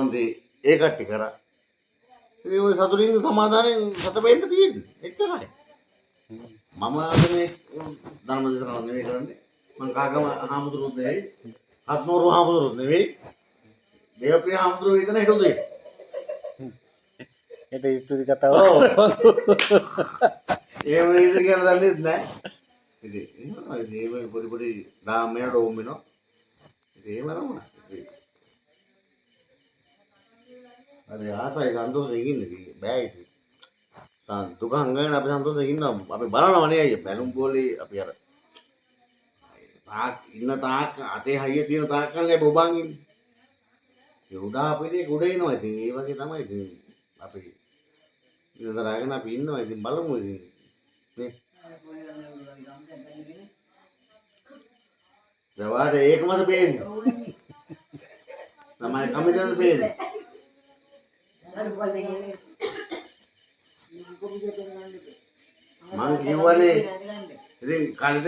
පුළුවන් දේ ඒ කට්ටිය කරා. ඉතින් ඔය සතුටින් සමාදානෙන් සතපෙන්න තියෙන්නේ. එච්චරයි. මම මේ ධර්ම දේශනාවක් නෙවෙයි කරන්නේ. මම කාගම හාමුදුරුවෝ නෙවෙයි. අත්නෝරු හාමුදුරුවෝ නෙවෙයි. දේවප්‍රිය හාමුදුරුවෝ විතර හිටුදේ. ඒක ඉතුරු කතාව. ඔව්. එහෙම නේද කියලා දන්නේ නැහැ. ඉතින් එහෙම පොඩි පොඩි ධාමයට ඕම් වෙනවා. ඉතින් එහෙම නමුනා. අර ආසයි සන්තෝෂයෙන් ඉන්නේ බෑ ඉතින්. දුක හංගගෙන අපි සන්තෝෂයෙන් ඉන්නවා. අපි බලනවනේ අයියා බැලුම් බෝලේ අපි අර තාක් ඉන්න තාක් අතේ හයිය තියෙන තාක් කල්ලේ බොබන් ඉන්නේ. ඒ උඩා අපිට උඩ එනවා ඉතින් ඒ වගේ තමයි ඉතින් අපි ඉඳලාගෙන අපි ඉන්නවා ඉතින් බලමු ඉතින් නේ. දවාට ඒකමද පේන්නේ. තමයි කමිටද පේන්නේ. මං කියවනේ ඉතින් කලින්